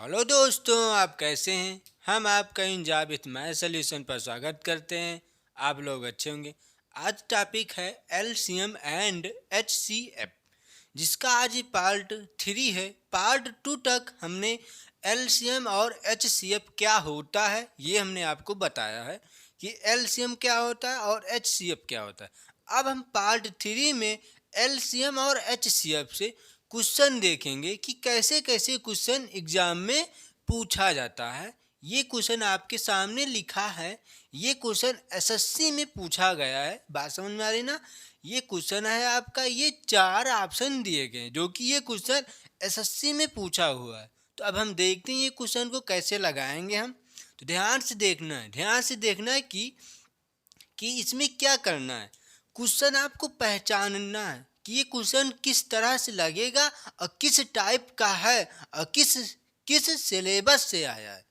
Hello दोस्तों, आप कैसे हैं? हम आपका इंजाब विथ मैथ सॉल्यूशन पर स्वागत करते हैं। आप लोग अच्छे होंगे। आज टॉपिक है एलसीएम एंड एचसीएफ, जिसका आज ही पार्ट 3 है। पार्ट 2 तक हमने एलसीएम और एचसीएफ क्या होता है ये हमने आपको बताया है कि एलसीएम क्या होता है और एचसीएफ क्या होता है। अब हम पार्ट 3 में एलसीएम और एचसीएफ से क्वेश्चन देखेंगे कि कैसे कैसे क्वेश्चन एग्जाम में पूछा जाता है। ये क्वेश्चन आपके सामने लिखा है। ये क्वेश्चन एसएससी में पूछा गया है। बात समझ में आ रही ना? ये क्वेश्चन है आपका, ये 4 ऑप्शन दिए गए जो कि ये क्वेश्चन एसएससी में पूछा हुआ है। तो अब हम देखते हैं ये क्वेश्चन को कैसे लगाएंगे हम। तो ध्यान से देखना है कि इसमें क्या करना है। क्वेश्चन आपको पहचानना है कि ये क्वेश्चन किस तरह से लगेगा और किस टाइप का है और किस किस सिलेबस से आया है।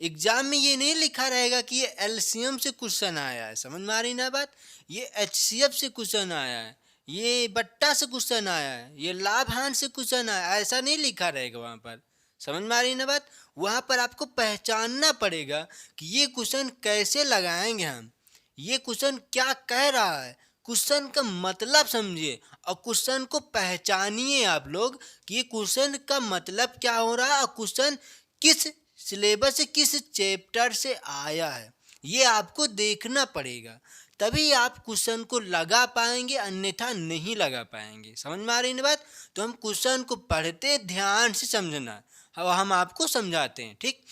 एग्जाम में ये नहीं लिखा रहेगा कि ये एलसीएम से क्वेश्चन आया है। समझ में आ रही ना बात? ये एचसीएफ से क्वेश्चन आया है, ये बट्टा से क्वेश्चन आया है, ये लाभ हानि से क्वेश्चन आया है, ऐसा नहीं लिखा रहेगा वहाँ पर। समझ में आ रही ना बात? वहाँ पर आपको पहचानना पड़ेगा कि ये क्वेश्चन कैसे लगाएंगे हम, ये क्वेश्चन क्या कह रहा है। क्वेश्चन का मतलब समझिए और क्वेश्चन को पहचानिए आप लोग कि ये क्वेश्चन का मतलब क्या हो रहा है और क्वेश्चन किस सिलेबस से किस चैप्टर से आया है। ये आपको देखना पड़ेगा, तभी आप क्वेश्चन को लगा पाएंगे, अन्यथा नहीं लगा पाएंगे। समझ में आ रही है बात? तो हम क्वेश्चन को पढ़ते ध्यान से समझना, हम आपको समझाते हैं। ठीक,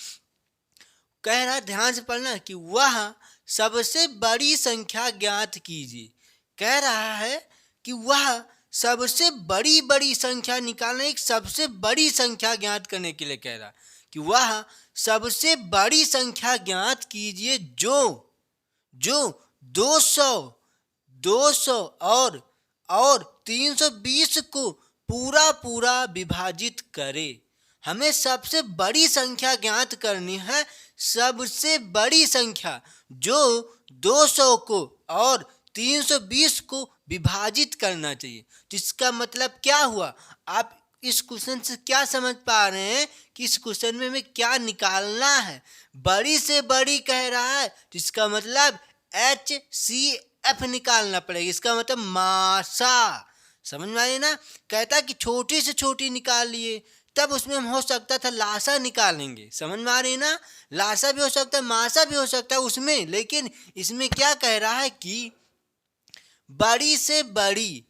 कह रहा ध्यान से पढ़ना कि वह सबसे बड़ी संख्या ज्ञात कीजिए। कह रहा है कि वह सबसे बड़ी बड़ी संख्या निकालना, एक सबसे बड़ी संख्या ज्ञात करने के लिए कह रहा कि वह सबसे बड़ी संख्या ज्ञात कीजिए जो जो 200 200 और 320 को पूरा पूरा विभाजित करे। हमें सबसे बड़ी संख्या ज्ञात करनी है, सबसे बड़ी संख्या जो 200 को और 320 को विभाजित करना चाहिए। तो इसका मतलब क्या हुआ? आप इस क्वेश्चन से क्या समझ पा रहे हैं कि इस क्वेश्चन में हमें क्या निकालना है? बड़ी से बड़ी कह रहा है तो इसका मतलब HCF निकालना पड़ेगा। इसका मतलब मासा। समझ में आए ना? कहता कि छोटी से छोटी निकाल लिए, तब उसमें हम हो सकता था लासा निकालेंगे। समझ में आ रही है ना? लासा भी हो सकता है, मासा भी हो सकता है उसमें, लेकिन इसमें क्या कह रहा है कि बड़ी से बड़ी।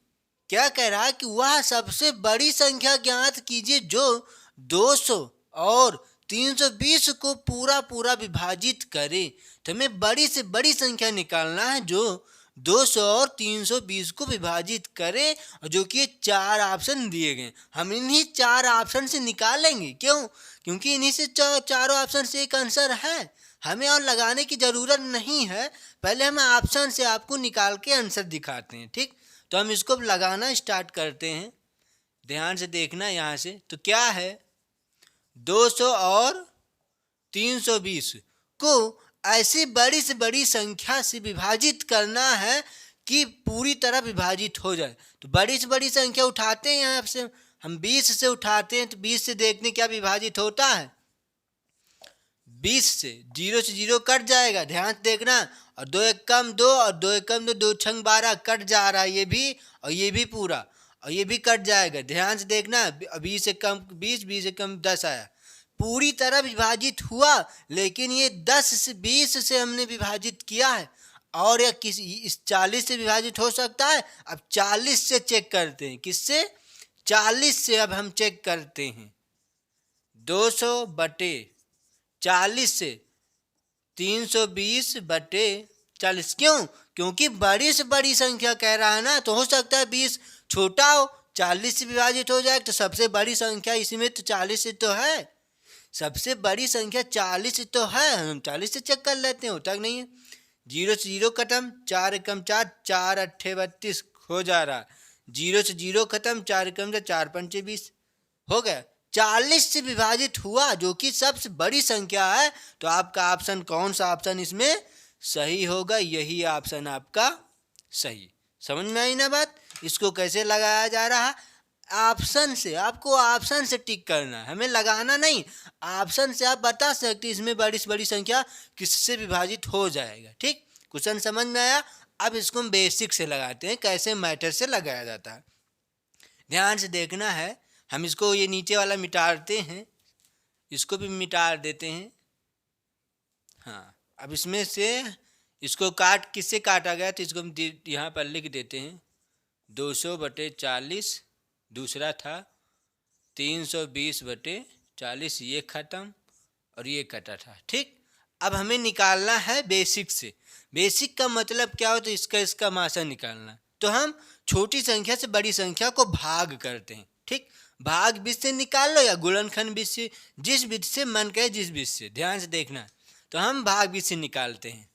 क्या कह रहा है कि वह सबसे बड़ी संख्या ज्ञात कीजिए जो 200 और 320 को पूरा पूरा विभाजित करे। तो हमें बड़ी से बड़ी संख्या निकालना है जो 200 और 320 को विभाजित करे, और जो कि 4 ऑप्शन दिए गए। हम इन्हीं 4 ऑप्शन से निकालेंगे। क्यों? क्योंकि इन्हीं से चारों ऑप्शन से एक आंसर है, हमें और लगाने की ज़रूरत नहीं है। पहले हम ऑप्शन से आपको निकाल के आंसर दिखाते हैं। ठीक, तो हम इसको लगाना स्टार्ट करते हैं। ध्यान से देखना यहाँ से। तो क्या है, 200 और 320 को ऐसी बड़ी से बड़ी संख्या से विभाजित करना है कि पूरी तरह विभाजित हो जाए। तो बड़ी से बड़ी संख्या उठाते हैं, यहाँ से हम 20 से उठाते हैं। तो 20 से देखने क्या विभाजित होता है? 20 से 0 से 0 कट जाएगा। ध्यान से देखना। और 2 एक कम 2 और 2 एक कम 2, 2 छंग 12 कट जा रहा है। ये भी और ये भी पूरा, और ये भी कट जाएगा। ध्यान से देखना। 20 से कम 20, 20 से कम 10 आया। पूरी तरह विभाजित हुआ, लेकिन ये 10 से 20 से हमने विभाजित किया है। और या किसी इस 40 से विभाजित हो सकता है। अब 40 से चेक करते हैं। किससे? 40 से अब हम चेक करते हैं। 200 बटे 40 से 320 बटे 40। क्यों? क्योंकि बड़ी से बड़ी संख्या कह रहा है ना, तो हो सकता है 20 छोटा हो, 40 से विभाजित हो जाए। तो सबसे बड़ी संख्या इसमें तो 40 से तो है। सबसे बड़ी संख्या 40 से तो है। हम 40 से चेक कर लेते हैं, होता नहीं है। 0 से 0 खत्म, 4 एकम 4, 4 अट्ठे 32 हो जा रहा। 0 से 0 खत्म, 4 एकम 4 पंचे 20 हो गया। 40 से विभाजित हुआ, जो कि सबसे बड़ी संख्या है। तो आपका ऑप्शन कौन सा ऑप्शन इसमें सही होगा? यही ऑप्शन आपका सही। समझ में आई ना बात? इसको कैसे लगाया जा रहा? ऑप्शन से, आपको ऑप्शन से टिक करना है, हमें लगाना नहीं। ऑप्शन से आप बता सकते इसमें बड़ी से बड़ी संख्या किससे विभाजित हो जाएगा। ठीक, क्वेश्चन समझ में आया। अब इसको हम बेसिक से लगाते हैं, कैसे मैटर से लगाया जाता है। ध्यान से देखना है। हम इसको ये नीचे वाला मिटाते हैं, इसको भी मिटा देते हैं। हाँ, अब इसमें से इसको काट, किससे काटा गया तो इसको हम यहाँ पर लिख देते हैं 200/40। दूसरा था 320/40, ये ख़त्म और ये कटा था। ठीक, अब हमें निकालना है बेसिक से। बेसिक का मतलब क्या होता है, इसका मासा निकालना। तो हम छोटी संख्या से बड़ी संख्या को भाग करते हैं। ठीक, भाग बीच से निकाल लो या गुणनखंड बीच से, जिस बीच से मन कहे, जिस बीच से। ध्यान से देखना। तो हम भाग बीच से निकालते हैं।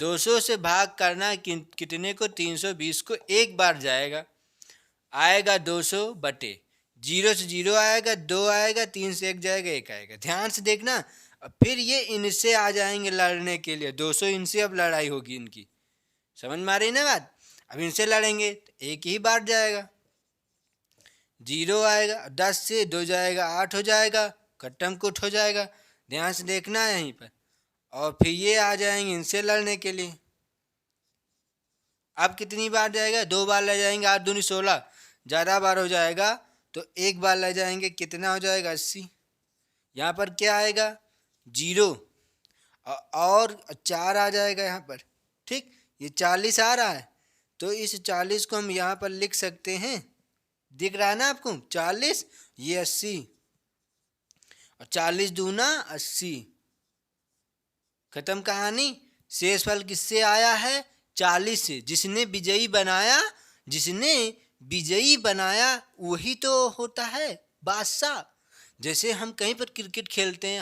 200 से भाग करना कितने को, 320 को एक बार जाएगा, आएगा 200/0 से 0 आएगा, 2 आएगा, 3 से 1 जाएगा, 1 आएगा। ध्यान से देखना। फिर ये इनसे आ जाएंगे लड़ने के लिए, 200 इनसे अब लड़ाई होगी इनकी। समझ में आ रही ना बात। अब इनसे लड़ेंगे तो एक ही बार जाएगा, 0 आएगा, 10 से 2 जाएगा, 8 हो जाएगा, कट्टम कुट हो जाएगा। ध्यान से देखना है यहीं पर। और फिर ये आ जाएंगे इनसे लड़ने के लिए। अब कितनी बार जाएगा, 2 बार ले जाएंगे, 8 दूनी 16, ज़्यादा बार हो जाएगा तो एक बार ले जाएंगे, कितना हो जाएगा 80। यहाँ पर क्या आएगा 0 और 4 आ जाएगा यहाँ पर। ठीक, ये 40 आ रहा है, तो इस 40 को हम यहाँ पर लिख सकते हैं। दिख रहा है ना आपको 40, ये 80 और 40 दूना 80। खत्म कहानी। शेष फल किससे आया है, 40 से। जिसने विजयी बनाया वही तो होता है बादशाह। जैसे हम कहीं पर क्रिकेट खेलते हैं,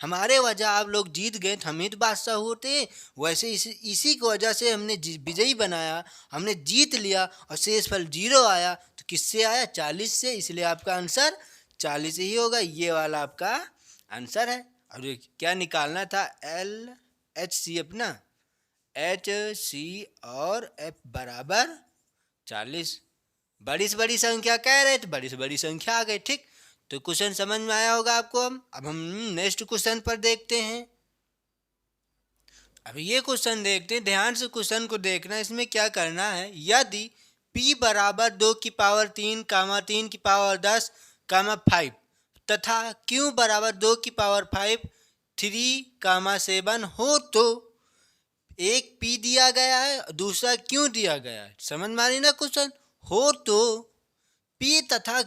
हमारे वजह आप लोग जीत गए तो हम ही तो बादशाह होते हैं। वैसे इसी की वजह से हमने विजयी बनाया, हमने जीत लिया और शेष फल 0 आया, तो किससे आया, 40 से। इसलिए आपका आंसर 40 ही होगा। ये वाला आपका आंसर है। और ये क्या निकालना था, LHC अपना, HC और F बराबर 40। बड़ी से बड़ी संख्या कह रहे तो बड़ी से बड़ी संख्या आ गई। ठीक, तो क्वेश्चन समझ में आया होगा आपको। अब हम नेक्स्ट क्वेश्चन पर देखते हैं। अब ये क्वेश्चन देखते हैं, ध्यान से क्वेश्चन को देखना। इसमें क्या करना है, यदि p बराबर 2 की पावर 3, 3 की पावर 10, 5 तथा q बराबर 2 की पावर 5, 3, 7 हो, तो एक p दिया गया है, दूसरा q दिया गया है। समझ में आ रही ना क्वेश्चन। हो तो p तथा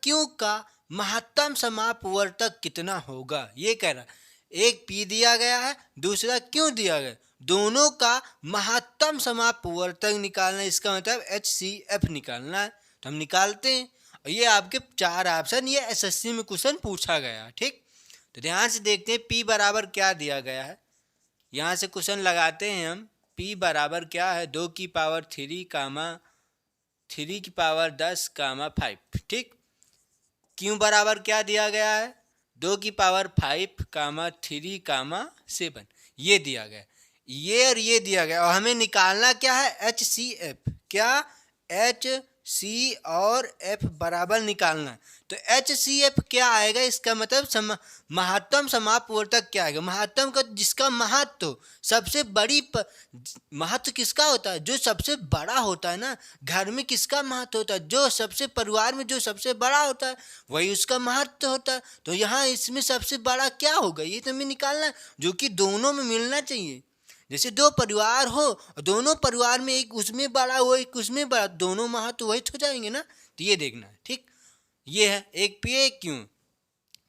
q का महत्तम समापवर्तक कितना होगा, ये कह रहा। एक p दिया गया है, दूसरा q दिया गया, दोनों का महत्तम समापवर्तक निकालना, इसका मतलब HCF निकालना है। तो हम निकालते हैं। और ये आपके 4 ऑप्शन, ये SSC में क्वेश्चन पूछा गया। ठीक, तो ध्यान से देखते हैं p बराबर क्या दिया गया है। यहाँ से क्वेश्चन लगाते हैं हम। p बराबर क्या है, 2 की पावर 3, 3 की पावर 10, 5। ठीक, q बराबर क्या दिया गया है, 2 की पावर 5, 3, 7, ये दिया गया, ये और ये दिया गया। और हमें निकालना क्या है, HCF। क्या, HC और F बराबर निकालना। तो HCF क्या आएगा, इसका मतलब महत्तम समापवर्तक क्या आएगा। महत्तम का जिसका महत्व सबसे बड़ी महत्व किसका होता है, जो सबसे बड़ा होता है ना। घर में किसका महत्व होता है, जो सबसे परिवार में जो सबसे बड़ा होता है वही उसका महत्व होता है। तो यहाँ इसमें सबसे बड़ा क्या होगा, ये तो हमें निकालना है, जो कि दोनों में मिलना चाहिए। जैसे 2 परिवार हो, दोनों परिवार में एक उसमें बड़ा हो, एक उसमें बड़ा, दोनों महत्व वही हो जाएंगे ना। तो ये देखना है। ठीक, ये है एक p एक q।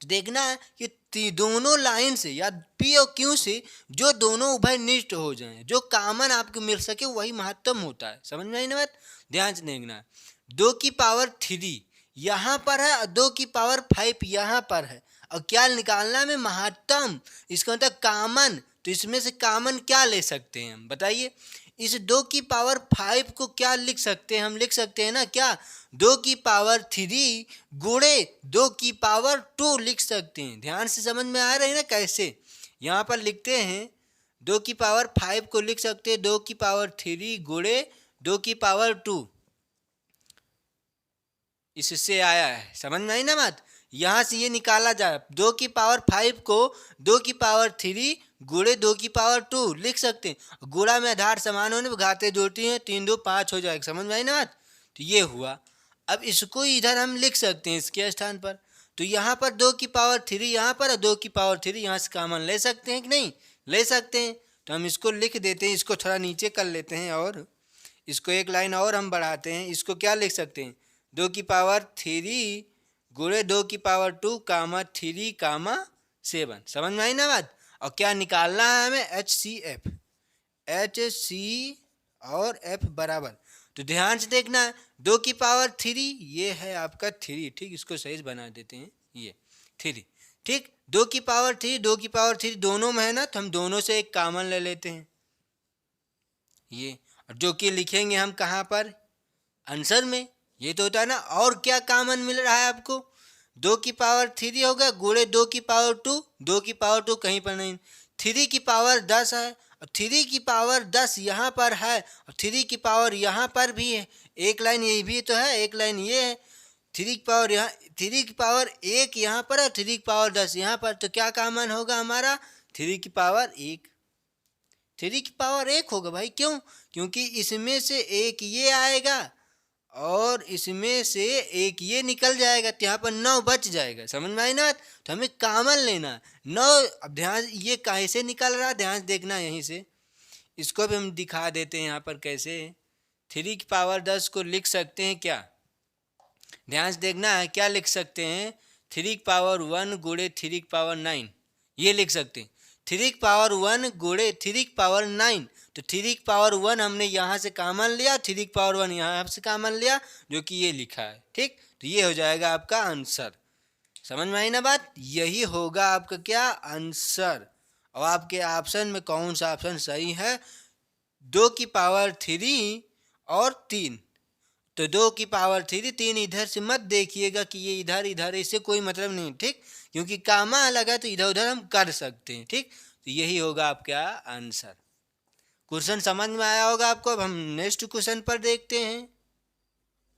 तो देखना है कि दोनों लाइन से या p और q से जो दोनों उभयनिष्ठ हो जाएं, जो कॉमन आपको मिल सके, वही महत्तम होता है। समझ में आई ना बात। ध्यान से देखना है। 2 की पावर 3 यहाँ पर है और 2 की पावर 5 यहाँ पर है, और क्या निकालना है, महत्तम। इसका मतलब कॉमन। तो इसमें से कॉमन क्या ले सकते हैं हम, बताइए। इस 2 की पावर 5 को क्या लिख सकते हैं, हम लिख सकते हैं ना, क्या, 2 की पावर 3 गुणे 2 की पावर 2 लिख सकते हैं। ध्यान से समझ में आ रहे हैं ना कैसे। यहाँ पर लिखते हैं 2 की पावर 5 को लिख सकते हैं 2 की पावर 3 गुणे 2 की पावर 2। इससे आया है, समझ में आई ना बात। यहाँ से ये निकाला जाए, 2 की पावर 5 को 2 की पावर 3 गुणे 2 की पावर 2 लिख सकते हैं। गुणा में आधार समान होने पर घाते जोड़ती हैं, 3 2 5 हो जाएगा, समझ में आई ना बात। तो ये हुआ। अब इसको इधर हम लिख सकते हैं इसके स्थान पर। तो यहाँ पर 2 की पावर 3 यहाँ पर और 2 की पावर 3 यहाँ से कॉमन ले सकते हैं कि नहीं, ले सकते हैं। तो हम इसको लिख देते हैं, इसको थोड़ा नीचे कर लेते हैं और इसको एक लाइन और हम बढ़ाते हैं। इसको क्या लिख सकते हैं, 2 की पावर 3 गुणे 2 की पावर 2 कामा 3 कामा 7, समझ में आई ना बात। और क्या निकालना है हमें, H C F, H C और एफ बराबर। तो ध्यान से देखना है, 2 की पावर 3 ये है आपका 3, ठीक, इसको सही बना देते हैं, ये 3, ठीक। 2 की पावर 3 2 की पावर 3 दोनों में है ना, तो हम दोनों से एक कॉमन ले लेते हैं ये, और जो कि लिखेंगे हम कहाँ पर, आंसर में। ये तो होता है ना। और क्या कॉमन मिल रहा है आपको, 2 की पावर 3 होगा गुणे 2 की पावर 2, 2 की पावर 2 कहीं पर नहीं, 3 की पावर 10 है और 3 की पावर 10 यहाँ पर है और 3 की पावर यहाँ पर भी है। एक लाइन ये भी तो है, एक लाइन ये है, 3 की पावर यहाँ, 3 की पावर 1 यहाँ पर और 3 की पावर 10 यहाँ पर। तो क्या कॉमन होगा हमारा, 3 की पावर 1, 3 की पावर 1 होगा भाई। क्यों, क्योंकि इसमें से एक ये आएगा और इसमें से एक ये निकल जाएगा, तो यहाँ पर 9 बच जाएगा, समझ में आई ना। तो हमें कॉमन लेना 9। अब ध्यान, ये कैसे निकल रहा है ध्यान से देखना, यहीं से इसको भी हम दिखा देते हैं यहाँ पर कैसे। 3 की पावर 10 को लिख सकते हैं क्या, ध्यान से देखना है, क्या लिख सकते हैं, 3 की पावर 1 गुणे 3 की पावर 9, ये लिख सकते हैं। 3 की पावर 1 गुणे 3 की पावर 9, तो 3 की पावर 1 हमने यहाँ से कॉमन लिया, 3 की पावर 1 यहाँ से कॉमन लिया, जो कि ये लिखा है, ठीक। तो ये हो जाएगा आपका आंसर, समझ में आई ना बात। यही होगा आपका क्या आंसर। और आपके ऑप्शन में कौन सा ऑप्शन सही है, 2 की पावर 3 और 3। तो 2 की पावर 3, 3 इधर से मत देखिएगा कि ये इधर इधर, इससे कोई मतलब नहीं, ठीक, क्योंकि कामा अलग है तो इधर उधर हम कर सकते हैं, ठीक। तो यही होगा आपका आंसर। क्वेश्चन समझ में आया होगा आपको। अब हम नेक्स्ट क्वेश्चन पर देखते हैं।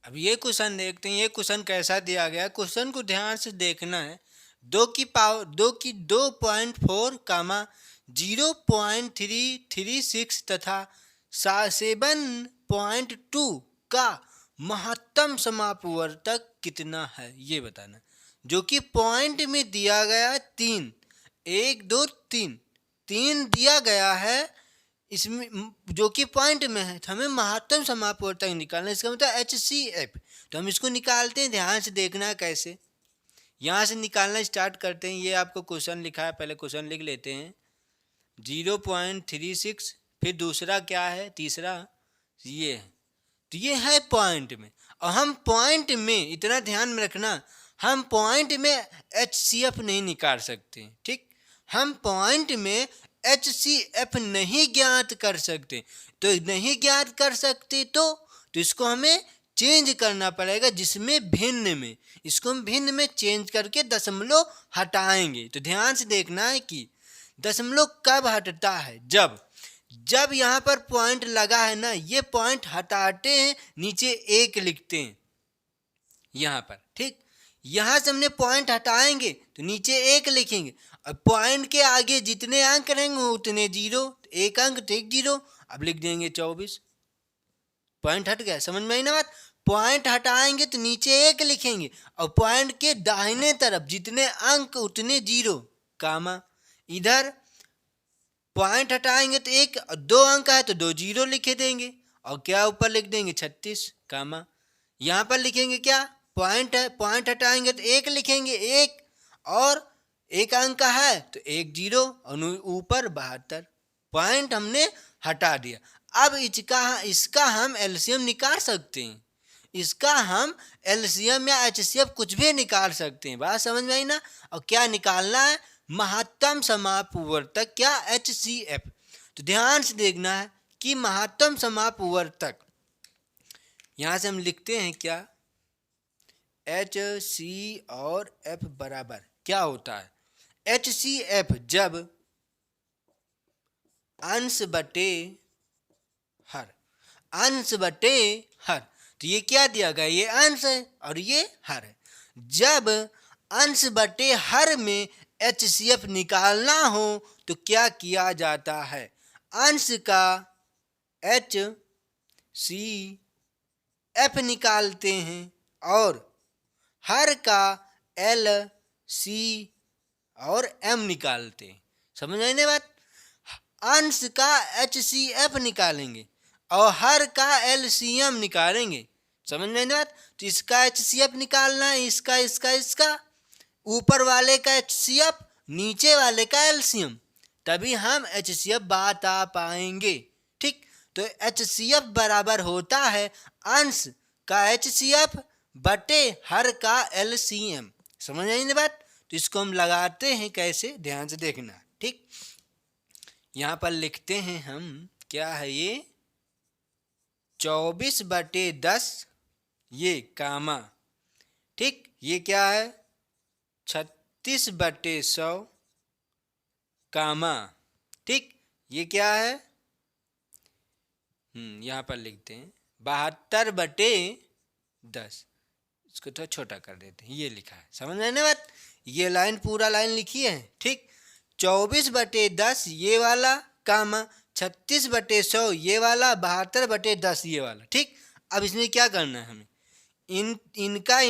अब ये क्वेश्चन देखते हैं, ये क्वेश्चन कैसा दिया गया है। क्वेश्चन को ध्यान से देखना है। 2 की पावर 2 की 2.4 कामा 0.336 तथा 7.2 का महत्तम समापवर्तक कितना है, ये बताना। जो कि पॉइंट में दिया गया 3, 1 2 3 3 दिया गया है इसमें, जो कि पॉइंट में है। तो हमें महत्तम समापवर्तक निकालना, इसका मतलब एच सी एफ। तो हम इसको निकालते हैं, ध्यान से देखना है कैसे। यहाँ से निकालना स्टार्ट करते हैं। ये आपको क्वेश्चन लिखा है, पहले क्वेश्चन लिख लेते हैं। 0.36, फिर दूसरा क्या है, तीसरा ये है। तो ये है पॉइंट में, और हम पॉइंट में, इतना ध्यान में रखना, हम पॉइंट में एच सी एफ नहीं निकाल सकते, ठीक। हम पॉइंट में एच सी एफ नहीं ज्ञात कर सकते। तो नहीं ज्ञात कर सकते तो इसको हमें चेंज करना पड़ेगा, जिसमें भिन्न में, इसको हम भिन्न में चेंज करके दशमलव हटाएंगे। तो ध्यान से देखना है कि दशमलव कब हटता है, जब यहाँ पर पॉइंट लगा है ना, ये पॉइंट हटाते हैं, नीचे 1 लिखते हैं यहाँ पर, ठीक। यहाँ से हमने पॉइंट हटाएंगे तो नीचे 1 लिखेंगे। अब पॉइंट के आगे जितने अंक रहेंगे उतने 0, 1 अंक तो 1 0, अब लिख देंगे 24। पॉइंट हट गया, समझ में आई ना बात। पॉइंट हटाएंगे तो नीचे 1 लिखेंगे और पॉइंट के दाहिने तरफ जितने अंक उतने 0, कामा। इधर पॉइंट हटाएंगे तो 1 और 2 अंक है तो 2 0 लिखे देंगे, और क्या ऊपर लिख देंगे 36, कामा। यहाँ पर लिखेंगे क्या, पॉइंट है, पॉइंट हटाएंगे तो 1 लिखेंगे, 1 और 1 अंक का है तो 1 0 और ऊपर 72। पॉइंट हमने हटा दिया। अब इसका हम एलसीएम निकाल सकते हैं, इसका हम एलसीएम या एचसीएफ कुछ भी निकाल सकते हैं। बात समझ में आई ना। और क्या निकालना है, महत्तम समापवर्तक, क्या एच सी एफ। तो ध्यान से देखना है कि महत्तम समापवर्तक, यहाँ से हम लिखते हैं क्या, एच सी और एफ बराबर क्या होता है, एच सी एफ जब अंश बटे हर, अंश बटे हर। तो ये क्या दिया गया, ये अंश है और ये हर है। जब अंश बटे हर में HCF निकालना हो तो क्या किया जाता है, अंश का HCF निकालते हैं और हर का LC और M निकालते हैं। समझ आए ना बात, अंश का HCF निकालेंगे और हर का LCM निकालेंगे। समझ में बात, तो इसका HCF निकालना है, इसका इसका इसका, ऊपर वाले का HCF, नीचे वाले का LCM, तभी हम HCF बता पाएंगे। ठीक, तो HCF बराबर होता है अंश का HCF बटे हर का LCM। समझ आई ना बात, तो इसको हम लगाते हैं कैसे, ध्यान से देखना। ठीक, यहाँ पर लिखते हैं हम, क्या है ये, 24/10 ये कामा, ठीक, ये क्या है 36/100 कामा, ठीक, ये क्या है, यहाँ पर लिखते हैं 72/10, इसको थोड़ा छोटा कर देते हैं, ये लिखा है। समझ में बात, ये लाइन पूरा लाइन लिखी है। ठीक, 24/10 ये वाला कामा 36/100 ये वाला, 72/10 ये वाला। ठीक, अब इसमें क्या करना है हमें, इनका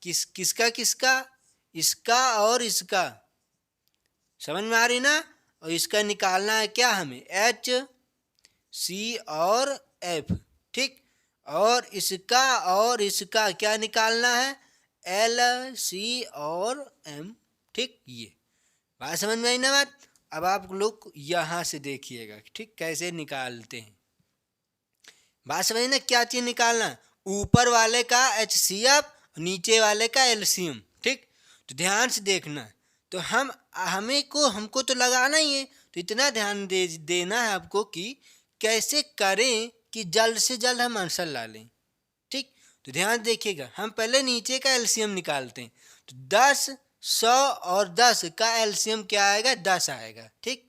किसका किसका, इसका और इसका, समझ में आ रही ना, और इसका निकालना है क्या हमें, HC और F। ठीक, और इसका क्या निकालना है, LC और M। ठीक, ये बात समझ में आई ना बात। अब आप लोग यहाँ से देखिएगा, ठीक, कैसे निकालते हैं, बात समझ ना, क्या चीज निकालना, ऊपर वाले का HCF, नीचे वाले का LCM। ठीक, तो ध्यान से देखना, तो हमको तो लगाना ही है, तो इतना ध्यान देना है आपको कि कैसे करें कि जल्द से जल्द हम आंसर ला लें। ठीक, तो ध्यान देखिएगा, हम पहले नीचे का LCM निकालते हैं, तो 10, 100 और 10 का LCM क्या आएगा, 10 आएगा। ठीक,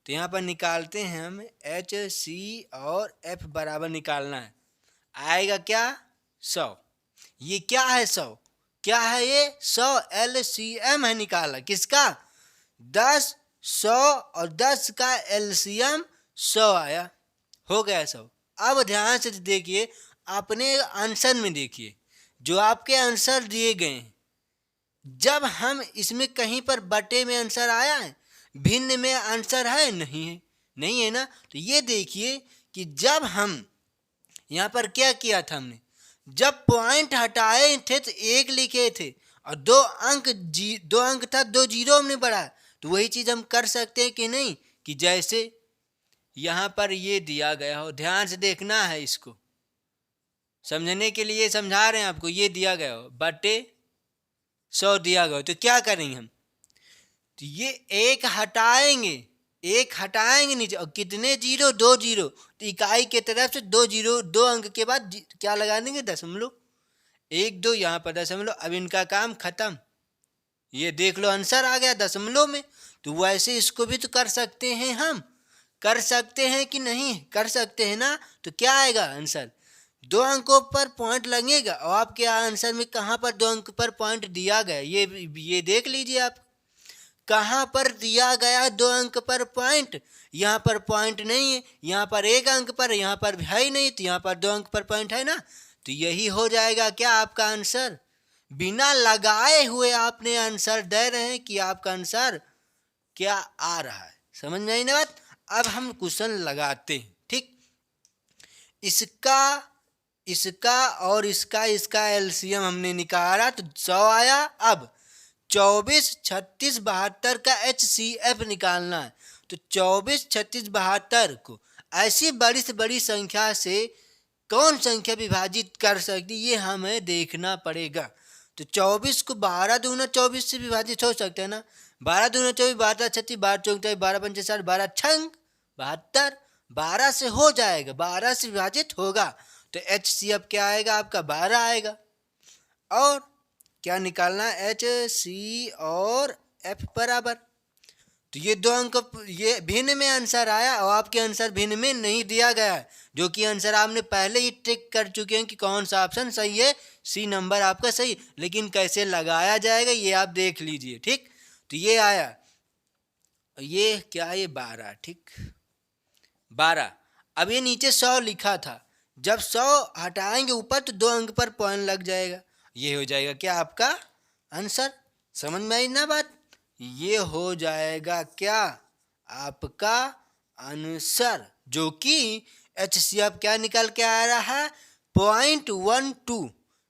तो यहाँ पर निकालते हैं हम, HC और F बराबर निकालना है, आएगा क्या 100, ये क्या है 100, क्या है ये 100 LCM है, निकाला किसका, 10, 100 और 10 का LCM 100 आया, हो गया 100। अब ध्यान से देखिए, अपने आंसर में देखिए, जो आपके आंसर दिए गए हैं, जब हम इसमें कहीं पर बटे में आंसर आया है, भिन्न में आंसर है, नहीं है ना। तो ये देखिए कि जब हम यहाँ पर क्या किया था हमने, जब पॉइंट हटाए थे तो 1 लिखे थे और 2 अंक था, 2 जीरो हमने बढ़ाया, तो वही चीज हम कर सकते हैं कि नहीं, कि जैसे यहाँ पर ये दिया गया हो, ध्यान से देखना है, इसको समझने के लिए समझा रहे हैं आपको, ये दिया गया हो बटे 100 दिया गया हो, तो क्या करेंगे हम, तो ये एक हटाएंगे नीचे, और कितने जीरो, 2 जीरो, तो इकाई के तरफ से 2 जीरो, 2 अंक के बाद क्या लगा देंगे, दशमलव, 1 2 यहाँ पर दशमलव। अब इनका काम खत्म, ये देख लो आंसर आ गया दशमलव में। तो वैसे इसको भी तो कर सकते हैं, हम कर सकते हैं कि नहीं, कर सकते हैं ना। तो क्या आएगा आंसर, 2 अंकों पर पॉइंट लगेगा, और आपके आंसर में कहाँ पर 2 अंक पर पॉइंट दिया गया, ये देख लीजिए आप, कहाँ पर दिया गया 2 अंक पर पॉइंट, यहाँ पर पॉइंट नहीं है, यहाँ पर 1 अंक पर, यहाँ पर है ही नहीं, तो यहाँ पर 2 अंक पर पॉइंट है ना। तो यही हो जाएगा क्या आपका आंसर, बिना लगाए हुए आपने आंसर दे रहे हैं कि आपका आंसर क्या आ रहा है। समझ में आई ना बात। अब हम क्वेश्चन लगाते हैं। ठीक, इसका और इसका एलसीएम हमने निकाला तो 100 आया। अब 24, 36, 72 का HCF निकालना है। तो 24, 36, 72 को ऐसी बड़ी से बड़ी संख्या से कौन संख्या विभाजित कर सकती, ये हमें देखना पड़ेगा। तो 24 को 12 दूना 24 से विभाजित हो सकता है ना। 12 दूना 24, 12 36, 12 चौक 12 पंचे 60, 12 छंग 72, 12 से हो जाएगा, 12 से विभाजित होगा। तो HCF क्या आएगा आपका, 12 आएगा। और क्या निकालना, HC और F बराबर। तो ये 2 अंक ये भिन्न में आंसर आया और आपके आंसर भिन्न में नहीं दिया गया है, जो कि आंसर आपने पहले ही टिक कर चुके हैं कि कौन सा ऑप्शन सही है। सी नंबर आपका सही, लेकिन कैसे लगाया जाएगा ये आप देख लीजिए। ठीक, तो ये आया, ये क्या, ये 12। ठीक, 12। अब ये नीचे 100 लिखा था, जब 100 हटाएंगे ऊपर तो 2 अंक पर पॉइंट लग जाएगा। ये हो जाएगा क्या आपका आंसर। समझ में आई ना बात। ये हो जाएगा क्या आपका आंसर, जो कि HCF क्या निकल के आ रहा है 0.12,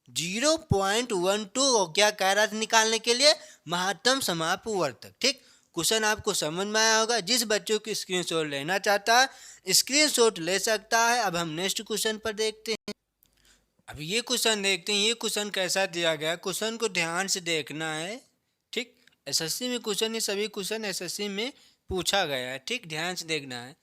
0.12। और क्या कह रहा था निकालने के लिए, महत्तम समापवर्तक। ठीक, क्वेश्चन आपको समझ में आया होगा। जिस बच्चों की स्क्रीनशॉट लेना चाहता है स्क्रीनशॉट ले सकता है। अब हम नेक्स्ट क्वेश्चन पर देखते हैं। अब ये क्वेश्चन देखते हैं, ये क्वेश्चन कैसा दिया गया, क्वेश्चन को ध्यान से देखना है। ठीक, एसएससी में क्वेश्चन, ये सभी क्वेश्चन एसएससी में पूछा गया है। ठीक, ध्यान से देखना है।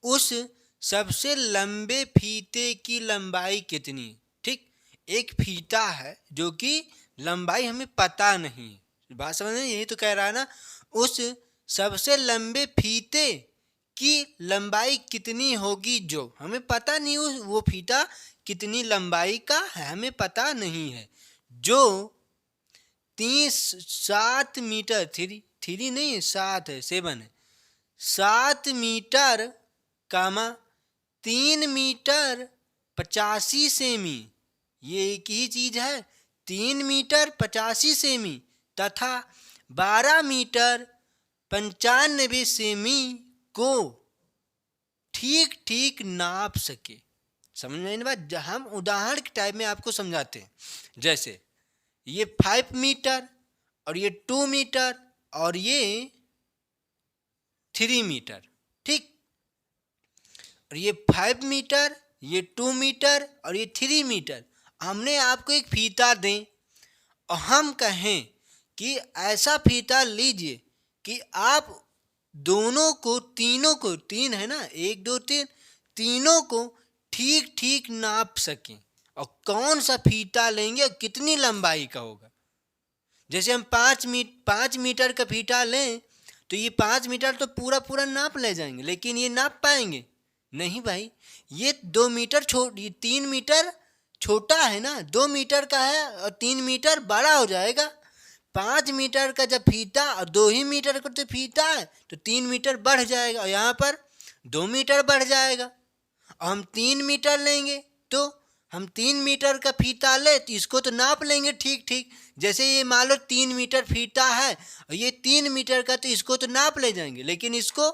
उस सबसे लंबे फीते की लंबाई कितनी। ठीक, एक फीता है जो कि लंबाई हमें पता नहीं, बात समझ में, यही तो कह रहा है ना। उस सबसे लंबे फीते की लंबाई कितनी होगी, जो हमें पता नहीं, वो फीता कितनी लंबाई का है हमें पता नहीं है, जो 7 मीटर, थ्री नहीं 7 है, 7 है, 7 मीटर कामा 3 मीटर 85 सेमी, ये एक ही चीज है, 3 मीटर 85 सेमी तथा 12 मीटर 95 सेमी को ठीक ठीक नाप सके। समझ में आने बात। हम उदाहरण के टाइप में आपको समझाते हैं। जैसे ये 5 मीटर और ये 2 मीटर और ये 3 मीटर। ठीक, और ये 5 मीटर, ये 2 मीटर और ये 3 मीटर। हमने आपको एक फीता दें और हम कहें कि ऐसा फीता लीजिए कि आप दोनों को, तीनों को, 3 है ना, 1 2 3, तीनों को ठीक ठीक नाप सकें। और कौन सा फीता लेंगे और कितनी लंबाई का होगा। जैसे हम 5 मीटर का फीता लें तो ये 5 मीटर तो पूरा पूरा नाप ले जाएंगे, लेकिन ये नाप पाएंगे नहीं भाई। ये 2 मीटर ये 3 मीटर छोटा है ना, 2 मीटर का है और 3 मीटर बड़ा हो जाएगा। 5 मीटर का जब फीता और 2 ही मीटर का तो फीता है तो 3 मीटर बढ़ जाएगा और यहाँ पर 2 मीटर बढ़ जाएगा। और हम 3 मीटर लेंगे तो हम 3 मीटर का फीता ले तो इसको तो नाप लेंगे ठीक ठीक। जैसे ये मान लो 3 मीटर फीता है और ये 3 मीटर का, तो इसको तो नाप ले जाएंगे, लेकिन इसको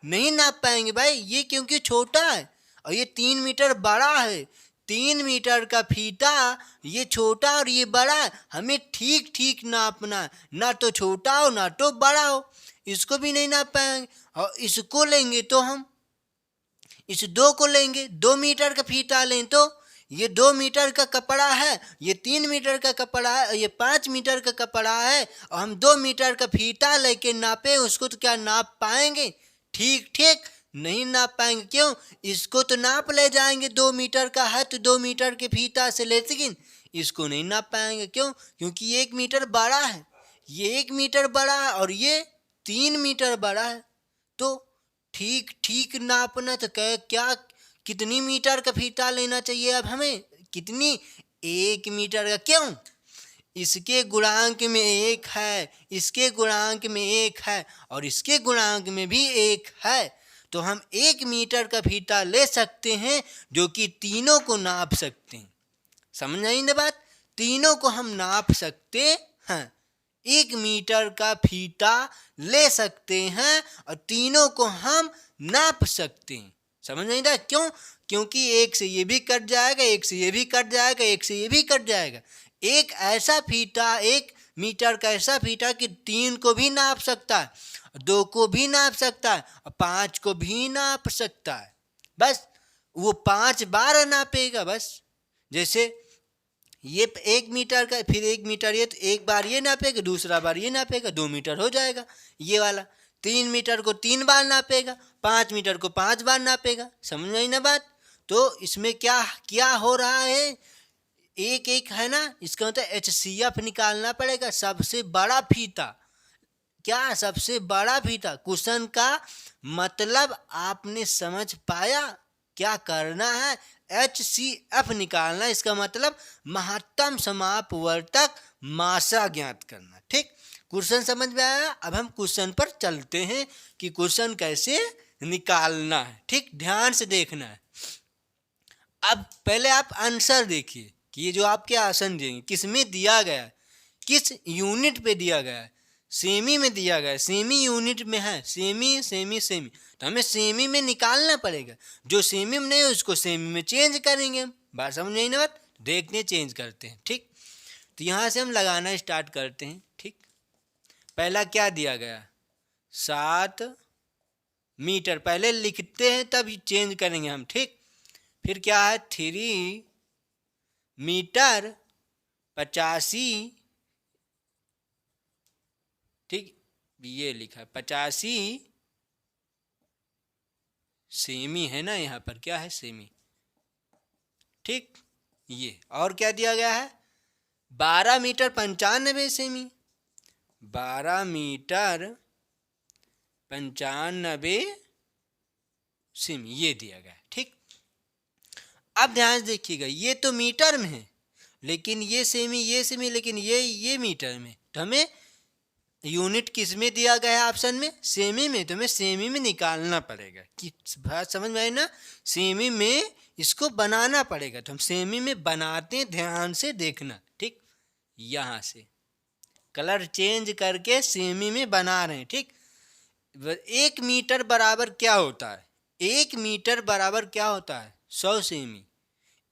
नहीं नाप पाएंगे भाई, ये क्योंकि छोटा है और ये 3 मीटर बड़ा है। 3 मीटर का फीता, ये छोटा और ये बड़ा है, हमें ठीक ठीक नापना, ना तो छोटा हो ना तो बड़ा हो। इसको भी नहीं नाप पाएंगे। और इसको लेंगे तो हम इस 2 को लेंगे, 2 मीटर का फीता लें तो ये 2 मीटर का कपड़ा है, ये 3 मीटर का कपड़ा है, ये 5 मीटर का कपड़ा है और हम 2 मीटर का फीता लेके नापे उसको, तो क्या नाप पाएंगे ठीक ठीक? नहीं नाप पाएंगे। क्यों? इसको तो नाप ले जाएंगे, 2 मीटर का है तो 2 मीटर के फीता से ले, लेकिन इसको नहीं नाप पाएंगे। क्यों? क्योंकि 1 मीटर बड़ा है, ये 1 मीटर बड़ा है और ये 3 मीटर बड़ा है। तो ठीक ठीक नापना तो क्या कितनी मीटर का फीता लेना चाहिए अब हमें, कितनी, 1 मीटर का। क्यों? इसके गुणांक में 1 है, इसके गुणांक में 1 है और इसके गुणांक में भी 1 है, तो हम 1 मीटर का फीता ले सकते हैं जो कि तीनों को नाप सकते हैं। समझ आई ना बात? तीनों को हम नाप सकते हैं, 1 मीटर का फीता ले सकते हैं और तीनों को हम नाप सकते हैं। समझ नहीं रहा? क्यों? क्योंकि 1 से ये भी कट जाएगा, 1 से ये भी कट जाएगा, 1 से ये भी कट जाएगा। एक ऐसा फीता, 1 मीटर का ऐसा फीता कि 3 को भी नाप सकता है, 2 को भी नाप सकता है और 5 को भी नाप सकता है। बस वो 5 बार नापेगा बस। जैसे ये 1 मीटर का, फिर 1 मीटर, ये तो एक बार ये नापेगा, दूसरा बार ये नापेगा, 2 मीटर हो जाएगा ये वाला। 3 मीटर को 3 बार नापेगा, 5 मीटर को 5 बार नापेगा। समझ आई ना बात? तो इसमें क्या क्या हो रहा है, एक है ना, इसका मतलब HCF निकालना पड़ेगा, सबसे बड़ा फीता। क्या सबसे बड़ा फीता, क्वेश्चन का मतलब आपने समझ पाया। क्या करना है, HCF निकालना, इसका मतलब महत्तम समापवर्तक मात्रा ज्ञात करना। ठीक, क्वेश्चन समझ में आया। अब हम क्वेश्चन पर चलते हैं कि क्वेश्चन कैसे निकालना है। ठीक, ध्यान से देखना है। अब पहले आप आंसर देखिए कि ये जो आपके आसन देंगे किस में दिया गया है, किस यूनिट पे दिया गया है। सेमी में दिया गया है, सेमी यूनिट में है, सेमी सेमी सेमी, तो हमें सेमी में निकालना पड़ेगा। जो सेमी में नहीं है उसको सेमी में चेंज करेंगे हम। बात समझ नहीं ना बात, देखते हैं चेंज करते हैं। ठीक, तो यहाँ से हम लगाना स्टार्ट करते हैं। ठीक, पहला क्या दिया गया, 7 मीटर, पहले लिखते हैं तब चेंज करेंगे हम। ठीक, फिर क्या है, 3 मीटर 85, ठीक, ये लिखा 85 सेमी है ना, यहाँ पर क्या है, सेमी। ठीक, ये और क्या दिया गया है, 12 मीटर 95 सेमी, 12 मीटर 95 सेमी, ये दिया गया है। ठीक, अब ध्यान से देखिएगा, ये तो मीटर में है, लेकिन ये सेमी, लेकिन ये मीटर में, तो हमें यूनिट किस में दिया गया है ऑप्शन में, सेमी में, तो हमें सेमी में निकालना पड़ेगा। कि बात समझ में आई ना, सेमी में इसको बनाना पड़ेगा, तो हम सेमी में बनाते हैं, ध्यान से देखना। ठीक, यहाँ से कलर चेंज करके सेमी में बना रहे हैं। ठीक, 1 मीटर बराबर क्या होता है, 1 मीटर बराबर क्या होता है, 100 सेमी।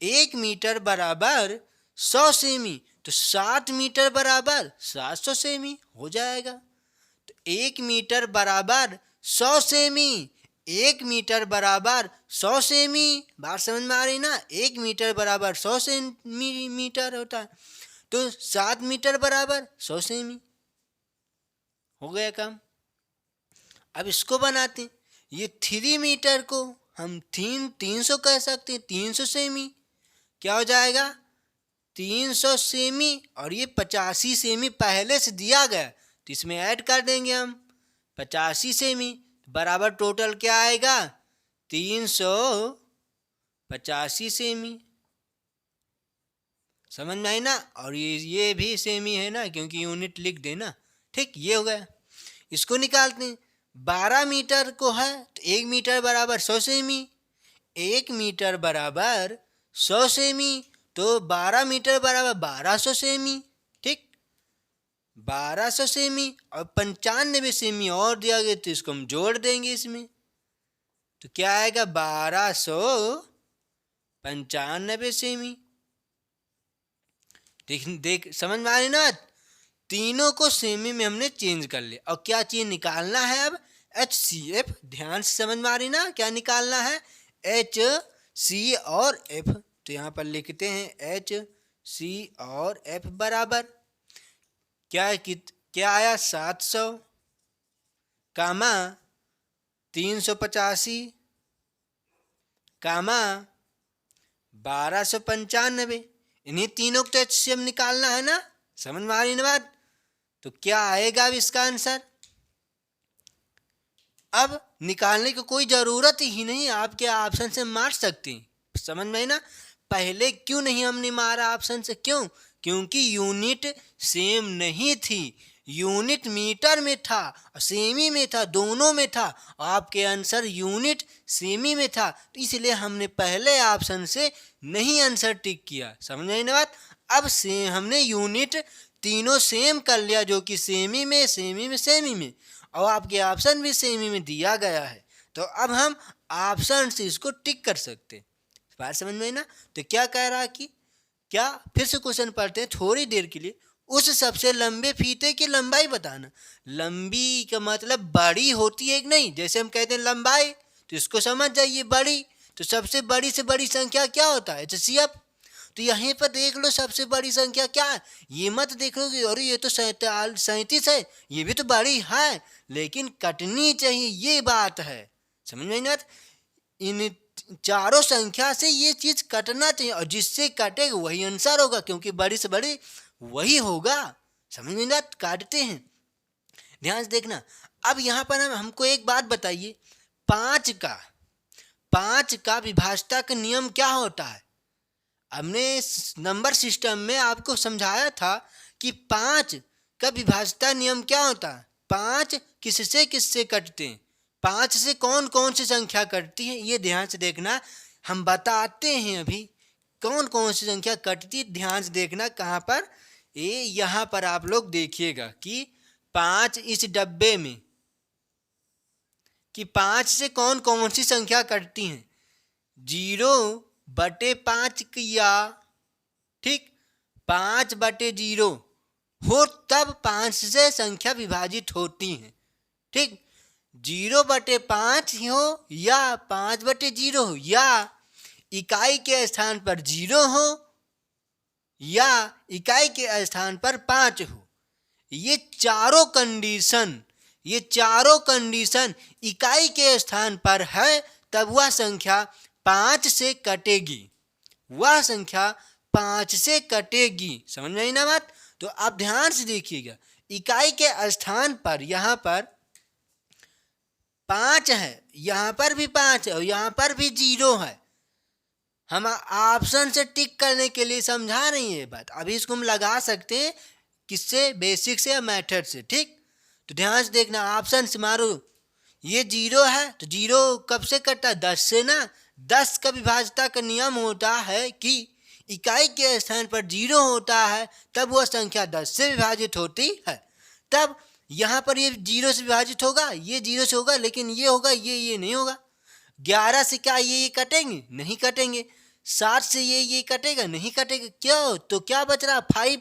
1 मीटर बराबर 100 सेमी, तो 7 मीटर बराबर 700 सेमी हो जाएगा। तो 1 मीटर बराबर 100 सेमी, 1 मीटर बराबर 100 सेमी, बात समझ में आ रही ना, 1 मीटर बराबर 100 सेंटीमीटर होता है, तो 7 मीटर बराबर 100 सेमी हो गया काम। अब इसको बनाते हैं, ये 3 मीटर को हम 300 कह सकते हैं, 300 सेमी, क्या हो जाएगा, 300 सेमी, और ये 85 सेमी पहले से दिया गया, तो इसमें ऐड कर देंगे हम 85 सेमी, बराबर टोटल क्या आएगा, 385 सेमी। समझ में आई ना, और ये भी सेमी है ना, क्योंकि यूनिट लिख देना। ठीक, ये हो गया। इसको निकालते हैं, 12 मीटर को है, तो 1 मीटर बराबर 100 सेमी, 1 मीटर बराबर 100 सेमी, तो 12 मीटर बराबर 1200 सेमी। ठीक, 1200 सेमी, और 95 सेमी और दिया गया, तो इसको हम जोड़ देंगे इसमें, तो क्या आएगा, 1295 सेमी। देख समझ में आ रही ना, तीनों को सेमी में हमने चेंज कर लिया। और क्या चीज निकालना है अब, HCF, ध्यान से समझ में आ रही ना, क्या निकालना है, HC और F। तो यहाँ पर लिखते हैं HC और F बराबर क्या आया, 700 कामा 385 कामा 1295, इन्हीं तीनों को तो HCF निकालना है ना, समझ में आ रही ना बात। तो क्या आएगा अब इसका आंसर, अब निकालने की कोई ज़रूरत ही नहीं, आपके ऑप्शन से मार सकते हैं। समझ में आई ना, पहले क्यों नहीं हमने मारा ऑप्शन से, क्यों, क्योंकि यूनिट सेम नहीं थी, यूनिट मीटर में था, सेमी में था, दोनों में था। आपके आंसर यूनिट सेमी में था, तो इसलिए हमने पहले ऑप्शन से नहीं आंसर टिक किया। समझ में आई ना बात। अब से हमने यूनिट तीनों सेम कर लिया, जो कि सेमी में, सेमी में, सेमी में, और आपके ऑप्शन भी सेमी में दिया गया है, तो अब हम ऑप्शन से इसको टिक कर सकते। बात समझ में आई ना। तो क्या कह रहा कि क्या, फिर से क्वेश्चन पढ़ते हैं थोड़ी देर के लिए, उस सबसे लंबे फीते की लंबाई बताना। लंबी का मतलब बड़ी होती है कि नहीं, जैसे हम कहते हैं लंबाई, तो इसको समझ जाइए बड़ी, तो सबसे बड़ी से बड़ी संख्या क्या होता है, HCF। तो यहीं पर देख लो सबसे बड़ी संख्या क्या है, ये मत देखो कि अरे ये तो 37 है, ये भी तो बड़ी है, लेकिन कटनी चाहिए, ये बात है। समझ में ना, इन चारों संख्या से ये चीज कटना चाहिए, और जिससे कटेगा वही आंसर होगा, क्योंकि बड़ी से बड़ी वही होगा। समझ में ना, काटते हैं। ध्यान से देखना। अब यहाँ पर हमको एक बात बताइए, पाँच का विभाज्यता का नियम क्या होता है? हमने नंबर सिस्टम में आपको समझाया था कि 5 का विभाज्यता नियम क्या होता है। 5 किससे किससे कटते हैं, 5 से कौन कौन सी संख्या कटती है, ये ध्यान से देखना। हम बताते हैं अभी कौन कौन सी संख्या कटती है, ध्यान से देखना। कहाँ पर? ये यहाँ पर आप लोग देखिएगा कि 5 इस डब्बे में, कि 5 से कौन कौन सी संख्या कटती हैं। 0/5 किया, ठीक, 5/0 हो तब 5 से संख्या विभाजित होती है, ठीक। 0/5 हो या 5/0 हो, या इकाई के स्थान पर 0 हो या इकाई के स्थान पर 5 हो, ये चारों कंडीशन इकाई के स्थान पर है, तब वह संख्या 5 से कटेगी, वह संख्या 5 से कटेगी। समझ में आई ना बात? तो आप ध्यान से देखिएगा, इकाई के स्थान पर यहाँ पर 5 है, यहाँ पर भी 5 है और यहाँ पर भी 0 है। हम ऑप्शन से टिक करने के लिए समझा रही है बात। अभी इसको हम लगा सकते हैं किससे? बेसिक से या मेथड से, ठीक। तो ध्यान से देखना, ऑप्शन से मारो, ये 0 है तो 0 कब से कटा? 10 से ना। 10 का विभाज्यता का नियम होता है कि इकाई के स्थान पर 0 होता है तब वह संख्या 10 से विभाजित होती है। तब यहाँ पर ये 0 से विभाजित होगा, ये 0 से होगा, लेकिन ये होगा, ये नहीं होगा। 11 से क्या ये कटेंगे? नहीं कटेंगे। 7 से ये कटेगा? नहीं कटेगा। क्यों? तो क्या बच रहा? 5।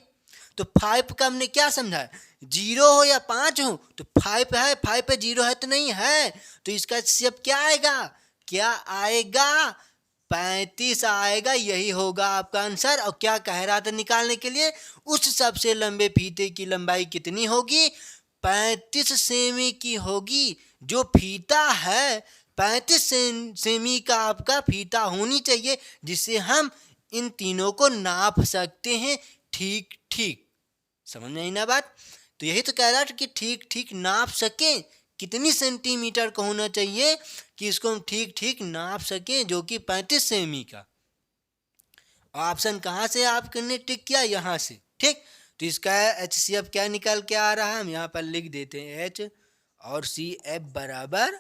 तो 5 का हमने क्या समझा? 0 हो या 5 हो तो 5 है, 5 पे 0 है तो नहीं है, तो इसका HCF क्या आएगा? क्या आएगा? 35 आएगा। यही होगा आपका आंसर। और क्या कह रहा था निकालने के लिए? उस सबसे लंबे फीते की लंबाई कितनी होगी? 35 सेमी की होगी। जो फीता है 35 सेमी का आपका फीता होनी चाहिए, जिससे हम इन तीनों को नाप सकते हैं ठीक ठीक। समझ में आई ना बात? तो यही तो कह रहा था कि ठीक ठीक नाप सकें, कितनी सेंटीमीटर का होना चाहिए कि इसको हम ठीक ठीक नाप सकें, जो कि 35 सेमी का। ऑप्शन कहाँ से आपने टिक किया? यहाँ से, ठीक। तो इसका HCF क्या निकल के आ रहा है? हम यहाँ पर लिख देते हैं H और CF बराबर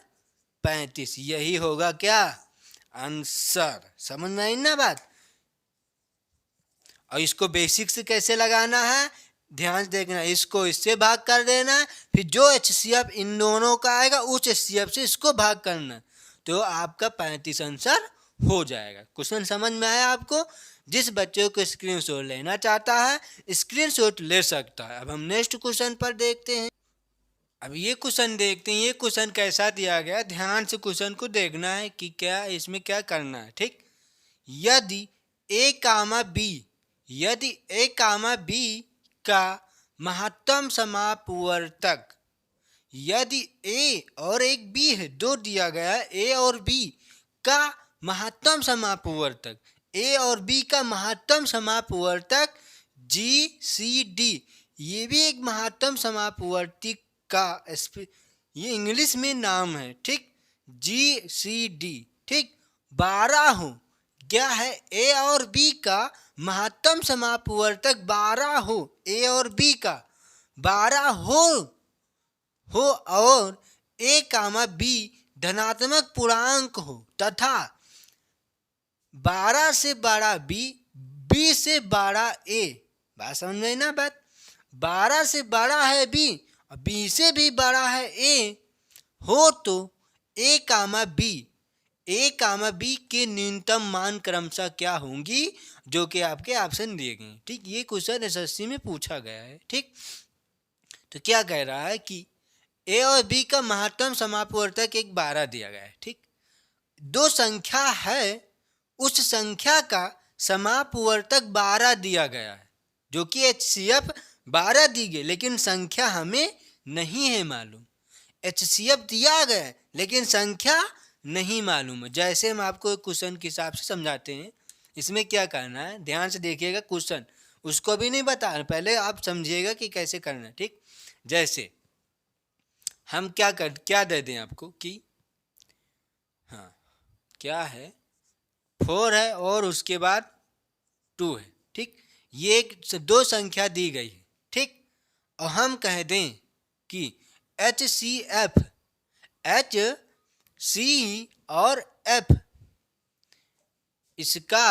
35। यही होगा क्या? आंसर। समझ में आई ना बात? और इसको बेसिक से कैसे लगाना है, ध्यान से देखना। इसको इससे भाग कर देना, फिर जो HCF इन दोनों का आएगा उस HCF से इसको भाग करना, तो आपका 35 आंसर हो जाएगा। क्वेश्चन समझ में आया आपको? जिस बच्चे को स्क्रीनशॉट लेना चाहता है स्क्रीनशॉट ले सकता है। अब हम नेक्स्ट क्वेश्चन पर देखते हैं। अब ये क्वेश्चन देखते हैं, ये क्वेश्चन कैसा दिया गया। ध्यान से क्वेश्चन को देखना है कि क्या इसमें क्या करना है, ठीक। यदि A, B, यदि A, B का महत्तम समापवर्तक, यदि A और एक B है, दो दिया गया है, A और B का महत्तम समापवर्तक, A और B का महत्तम समापवर्तक GCD, ये भी एक महत्तम समापवर्ती का ये इंग्लिश में नाम है, ठीक। GCD, ठीक। 12 हो, क्या है? A और B का महत्तम समापवर्तक 12 हो, A और B का 12 हो और A, B धनात्मक पूर्णांक हो तथा 12 से बड़ा B, B से बड़ा A। बात समझ में ना बात? 12 से बड़ा है B और B से भी बड़ा है A हो तो A, B के न्यूनतम मान क्रमशः क्या होंगी, जो कि आपके ऑप्शन दिए गए हैं, ठीक। ये क्वेश्चन SSC में पूछा गया है, ठीक। तो क्या कह रहा है कि A और B का महत्तम समापवर्तक एक 12 दिया गया है, ठीक। दो संख्या है, उस संख्या का समापवर्तक 12 दिया गया है, जो कि HCF 12 दी गई, लेकिन संख्या हमें नहीं है मालूम। HCF दिया गया है लेकिन संख्या नहीं मालूम है। जैसे हम आपको क्वेश्चन के हिसाब से समझाते हैं, इसमें क्या करना है, ध्यान से देखिएगा। क्वेश्चन उसको भी नहीं बता, पहले आप समझिएगा कि कैसे करना है, ठीक। जैसे हम क्या दे दें आपको कि हाँ क्या है, 4 है और उसके बाद 2 है, ठीक। ये दो संख्या दी गई है, ठीक। और हम कह दें कि HCF, एच सी और एफ, इसका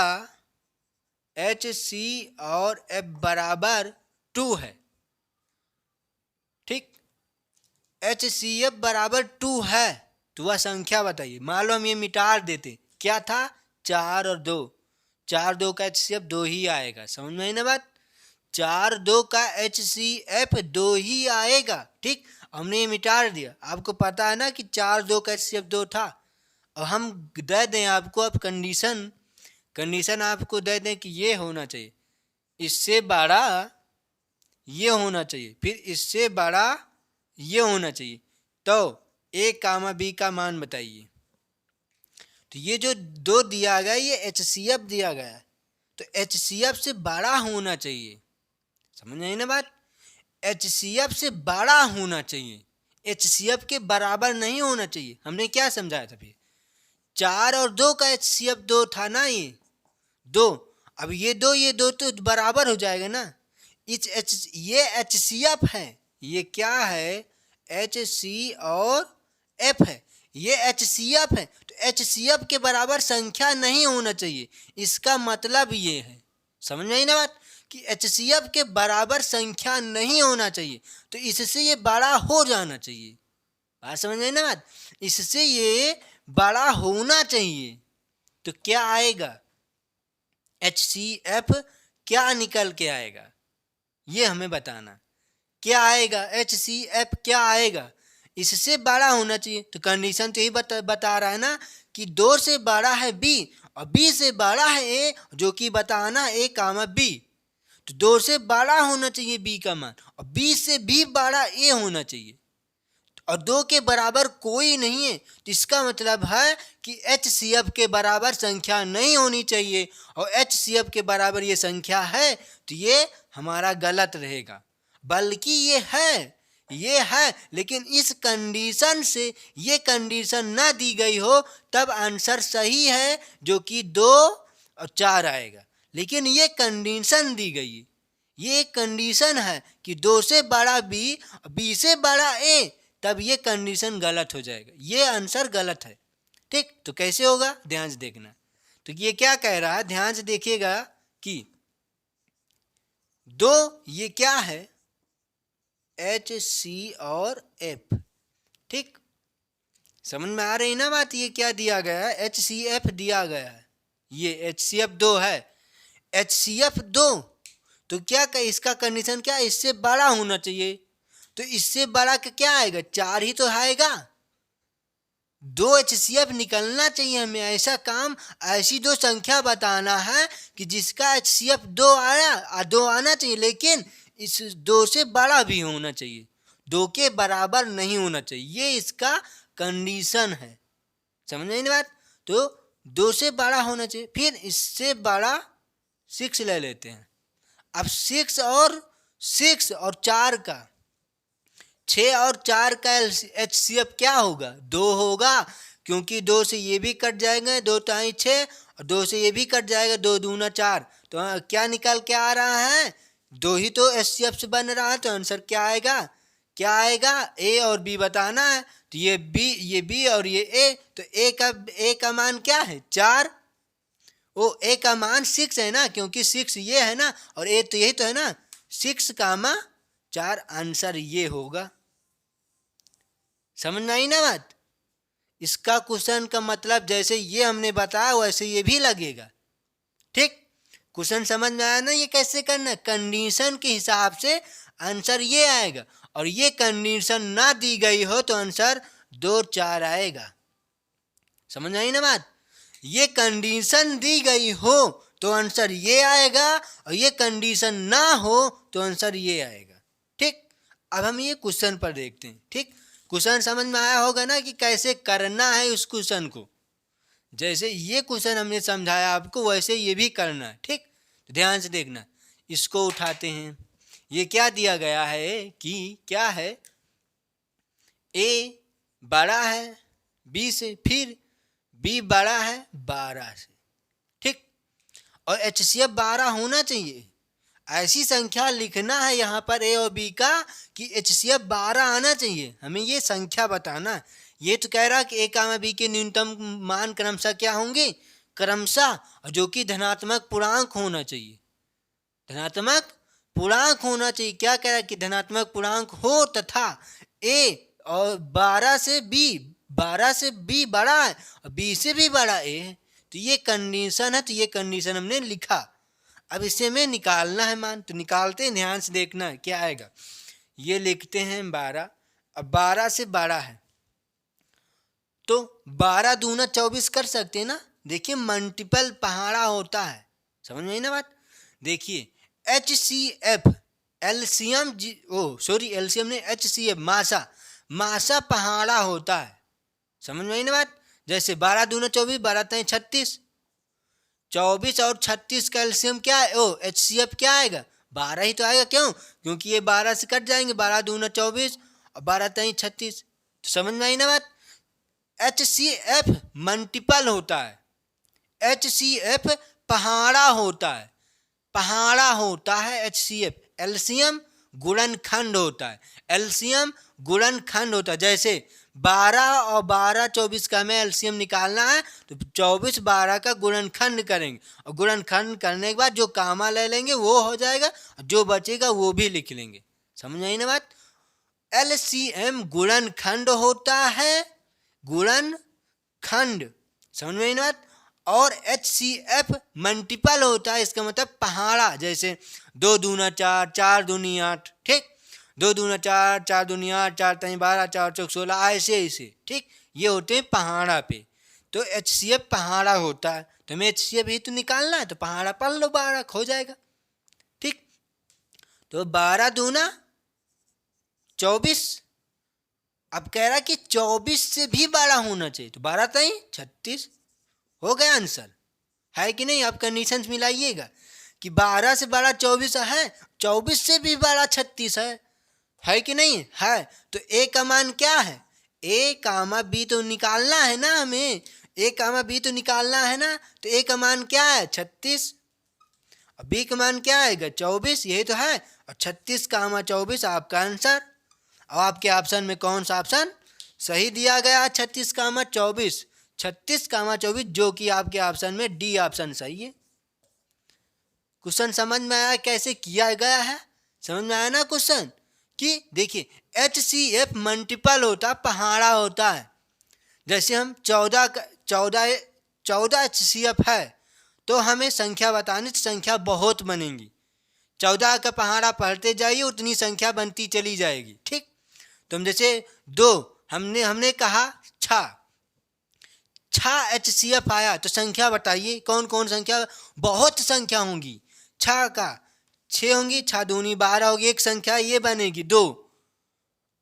HC और F बराबर 2 है, ठीक। HCF बराबर 2 है तो वह संख्या बताइए। मान लो हम ये मिटा देते, क्या था, 4 और 2, 4 2 का HCF 2 ही आएगा। समझ में आई ना बात? 4 2 का HCF 2 ही आएगा, ठीक। हमने ये मिटा दिया। आपको पता है ना कि 4 2 का HCF 2 था। और हम दे दें आपको अब कंडीशन आपको दे दें कि ये होना चाहिए, इससे बड़ा ये होना चाहिए, फिर इससे बड़ा ये होना चाहिए। तो ए कामा बी का मान बताइए। तो ये जो 2 दिया गया ये HCF दिया गया है, तो HCF से बड़ा होना चाहिए। समझ आई ना बात? HCF से बड़ा होना चाहिए, HCF के बराबर नहीं होना चाहिए। हमने क्या समझाया था फिर? 4 और 2 का HCF 2 था ना, ये 2। अब ये 2 तो बराबर हो जाएगा ना। ये HCF है, ये क्या है, HC और F है, ये HCF है। तो HCF के बराबर संख्या नहीं होना चाहिए, इसका मतलब ये है। समझ में आई ना बात? कि HCF के बराबर संख्या नहीं होना चाहिए, तो इससे ये बड़ा हो जाना चाहिए। बात समझ में आई ना बात? इससे ये बड़ा होना चाहिए। तो क्या आएगा, HCF क्या निकल के आएगा, ये हमें बताना। क्या आएगा, HCF क्या आएगा, इससे बड़ा होना चाहिए। तो कंडीशन तो यही बता रहा है ना कि 2 से बड़ा है B और B से बड़ा है A, जो कि बताना A कामा B। तो 2 से बड़ा होना चाहिए B का मान और B से भी बड़ा A होना चाहिए, और 2 के बराबर कोई नहीं है। तो इसका मतलब है कि HCF के बराबर संख्या नहीं होनी चाहिए, और HCF के बराबर ये संख्या है तो ये हमारा गलत रहेगा। बल्कि ये है, लेकिन इस कंडीशन से ये कंडीशन ना दी गई हो तब आंसर सही है, जो कि 2 और 4 आएगा। लेकिन ये कंडीशन दी गई है, ये एक कंडीशन है कि 2 से बड़ा B और B से बड़ा A, तब ये कंडीशन गलत हो जाएगा, ये आंसर गलत है, ठीक। तो कैसे होगा, ध्यान से देखना। तो ये क्या कह रहा है, ध्यान से देखिएगा कि 2 ये क्या है, HC और F, ठीक। समझ में आ रही ना बात? ये क्या दिया गया है, HCF दिया गया है, ये HCF 2 है, HCF 2। तो क्या इसका कंडीशन क्या है, इससे बड़ा होना चाहिए। तो इससे बड़ा क्या आएगा, 4 ही तो आएगा। 2 HCF निकलना चाहिए हमें। ऐसा काम, ऐसी 2 संख्या बताना है कि जिसका HCF 2 आया, 2 आना चाहिए, लेकिन इस 2 से बड़ा भी होना चाहिए, 2 के बराबर नहीं होना चाहिए। ये इसका कंडीशन है। समझ आई ना बात? तो 2 से बड़ा होना चाहिए। फिर इससे बड़ा 6 ले लेते हैं। अब 6 और 4 का, 6 और 4 का HCF क्या होगा, 2 होगा, क्योंकि 2 से ये भी कट जाएगा, 2 टाई 6, और 2 से ये भी कट जाएगा, 2 दूना 4। तो क्या निकल के आ रहा है, 2 ही तो HCF से बन रहा है। तो आंसर क्या आएगा, A और B बताना है। तो ये B और ये A, तो A का मान क्या है, 4। वो A का मान 6 है ना, क्योंकि 6 ये है ना, और A तो यही तो है ना, 6 कामा 4, आंसर ये होगा। समझ में आई ना बात? इसका क्वेश्चन का मतलब जैसे ये हमने बताया वैसे ये भी लगेगा, ठीक। क्वेश्चन समझ में आया ना, ये कैसे करना है, कंडीशन के हिसाब से आंसर ये आएगा, और ये कंडीशन ना दी गई हो तो आंसर 2 4 आएगा। समझ में आई ना बात? ये कंडीशन दी गई हो तो आंसर ये आएगा, और ये कंडीशन ना हो तो आंसर ये आएगा, ठीक। अब हम ये क्वेश्चन पर देखते हैं, ठीक। क्वेश्चन समझ में आया होगा ना कि कैसे करना है उस क्वेश्चन को। जैसे ये क्वेश्चन हमने समझाया आपको, वैसे ये भी करना है, ठीक। तो ध्यान से देखना। इसको उठाते हैं। ये क्या दिया गया है कि क्या है, ए बड़ा है बी से, फिर बी बड़ा है 12 से, ठीक। और HCF 12 होना चाहिए। ऐसी संख्या लिखना है यहाँ पर ए और बी का कि HCF 12 आना चाहिए, हमें ये संख्या बताना है। ये तो कह रहा है कि ए कामा बी के न्यूनतम मान क्रमशः क्या होंगे, क्रमशः, जो कि धनात्मक पूर्णांक होना चाहिए, धनात्मक पूर्णांक होना चाहिए। क्या कह रहा है कि धनात्मक पूर्णांक हो तथा ए और 12 से बी बड़ा है और बी से भी बड़ा ए है, तो ये कंडीशन है। तो ये कंडीशन हमने लिखा। अब इसे हमें निकालना है मान, तो निकालते हैं, ध्यान से देखना है क्या आएगा। ये लिखते हैं 12, अब 12 से बड़ा है तो 12 दूना 24 कर सकते हैं ना। देखिए मल्टीपल पहाड़ा होता है, समझ में आई ना बात। देखिए HCF एलसीएम एलसीएम ने HCF मासा पहाड़ा होता है, समझ में आई ना बात। जैसे 12 दूना 24, 12 तय 36, 24 और 36 का एलसीएम क्या है, HCF क्या आएगा, 12 ही तो आएगा। क्यों, क्योंकि ये 12 से कट जाएंगे, 12 दूना 24 और 12 तय 36, तो समझ में आई ना बात। HCF मल्टीपल होता है, HCF पहाड़ा होता है, HCF। एलसीएम गुणनखंड होता है, एलसीएम गुणनखंड होता है। जैसे 12 और 12 24 का हमें एलसीएम निकालना है तो 24 12 का गुणनखंड करेंगे और गुणनखंड करने के बाद जो कामा ले लेंगे वो हो जाएगा, जो बचेगा वो भी लिख लेंगे, समझ आई ना बात। एलसीएम गुणनखंड होता है, गुणनखंड, समझ में आई ना बात। और HCF मल्टीपल होता है, इसका मतलब पहाड़ा। जैसे 2 दूना 4, 4 दूनी 8, ठीक, 2 दूना 4, 4 दूनी 8, 4 तई 12, 4 चौक 16, ऐसे, ठीक। ये होते हैं पहाड़ा पे। तो HCF पहाड़ा होता है, तो हमें HCF ही तो निकालना है, तो पहाड़ा पढ़ लो 12 हो जाएगा, ठीक। तो 12 दूना 24, अब कह रहा कि 24 से भी बड़ा होना चाहिए, तो 12 तई 36 हो गया आंसर, है कि नहीं। आप कंडीशंस मिलाइएगा कि 12 से बड़ा 24 है, 24 से भी बड़ा 36 है कि नहीं है। तो ए का मान क्या है, ए कामा बी तो निकालना है ना हमें, ए कामा बी तो निकालना है ना। तो ए का मान क्या है 36 और बी का मान क्या आएगा 24, यही तो है। और 36 कामा 24 आपका आंसर। और आपके ऑप्शन में कौन सा ऑप्शन सही दिया गया, 36 कामा 24, 36 कामा 24, जो कि आपके ऑप्शन में डी ऑप्शन सही है। क्वेश्चन समझ में आया कैसे किया गया है, समझ में आया ना क्वेश्चन। कि देखिए HCF मल्टीपल होता, पहाड़ा होता है। जैसे हम 14 HCF है तो हमें संख्या बतानी, तो संख्या बहुत बनेंगी। 14 का पहाड़ा पढ़ते जाइए उतनी संख्या बनती चली जाएगी, ठीक। तो हम जैसे 2 हमने कहा 6 HCF आया, तो संख्या बताइए कौन कौन संख्या, बहुत संख्या होंगी। 6 का 6 होंगी, 6 दूनी 12 होगी, एक संख्या ये बनेगी 2,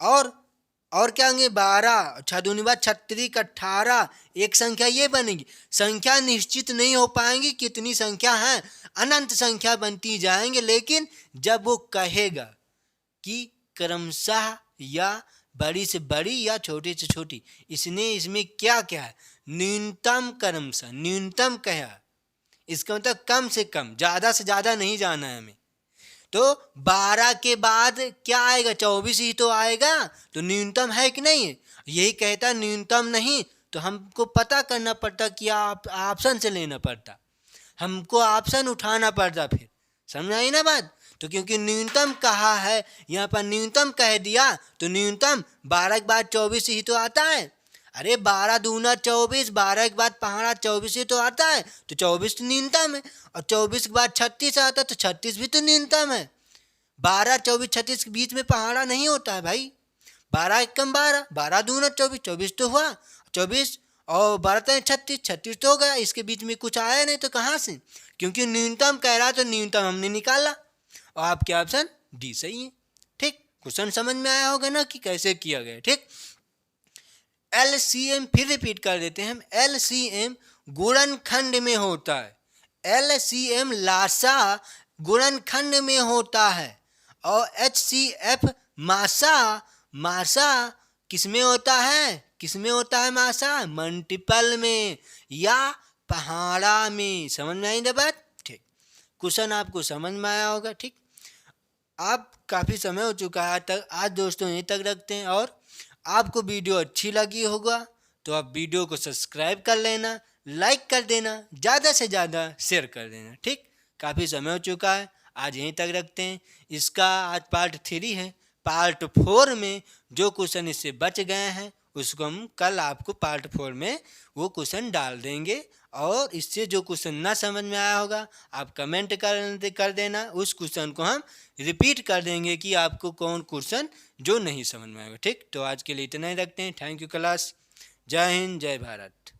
और क्या होंगे 12, 6 दूनी 12, 36 18, एक संख्या ये बनेगी। संख्या निश्चित नहीं हो पाएंगी कितनी संख्या है, अनंत संख्या बनती जाएंगे। लेकिन जब वो कहेगा कि क्रमशः या बड़ी से बड़ी या छोटी से छोटी, इसमें क्या क्या है, न्यूनतम क्रमशः, न्यूनतम कहा, इसका मतलब कम से कम, ज़्यादा से ज़्यादा नहीं जाना है हमें। तो 12 के बाद क्या आएगा 24 ही तो आएगा, तो न्यूनतम है कि नहीं है। यही कहता न्यूनतम नहीं, तो हमको पता करना पड़ता कि आप ऑप्शन से लेना पड़ता, हमको ऑप्शन उठाना पड़ता, फिर समझ आई ना बात। तो क्योंकि न्यूनतम कहा है यहाँ पर, न्यूनतम कह दिया, तो न्यूनतम 12 के बाद 24 ही तो आता है। अरे 12 दूना 24, 12 के बाद पहाड़ा 24 ही तो आता है, तो 24 तो न्यूनतम है। और 24 के बाद 36 आता है, तो 36 भी तो न्यूनतम है। 12 24 36 के बीच में पहाड़ा नहीं होता है भाई। 12 एकम 12, 12 दूना 24, 24 तो हुआ, 24 और 12 तय 36, 36 तो हो गया। इसके बीच में कुछ आया नहीं, तो कहाँ से, क्योंकि न्यूनतम कह रहा, तो न्यूनतम हमने निकाला और आपके ऑप्शन डी सही है, ठीक। क्वेश्चन समझ में आया होगा ना कि कैसे किया गया, ठीक। LCM फिर रिपीट कर देते हैं हम, LCM गुणनखंड में होता है, LCM लासा गुणनखंड में होता है। और HCF मासा किसमें होता है? किसमें होता है मासा? मल्टीपल में या पहाड़ा में। समझ में आई ना बात? ठीक, क्वेश्चन आपको समझ में आया होगा। ठीक, आप काफ़ी समय हो चुका है तक, आज दोस्तों यहीं तक रखते हैं। और आपको वीडियो अच्छी लगी होगा तो आप वीडियो को सब्सक्राइब कर लेना, लाइक कर देना, ज़्यादा से ज़्यादा शेयर कर देना। ठीक, काफ़ी समय हो चुका है, आज यहीं तक रखते हैं। इसका आज पार्ट 3 है। पार्ट 4 में जो क्वेश्चन इससे बच गए हैं उसको हम कल आपको पार्ट 4 में वो क्वेश्चन डाल देंगे। और इससे जो क्वेश्चन ना समझ में आया होगा आप कमेंट कर देना, उस क्वेश्चन को हम रिपीट कर देंगे कि आपको कौन क्वेश्चन जो नहीं समझ में आएगा। ठीक, तो आज के लिए इतना ही रखते हैं। Thank you class. जय हिंद, जय भारत।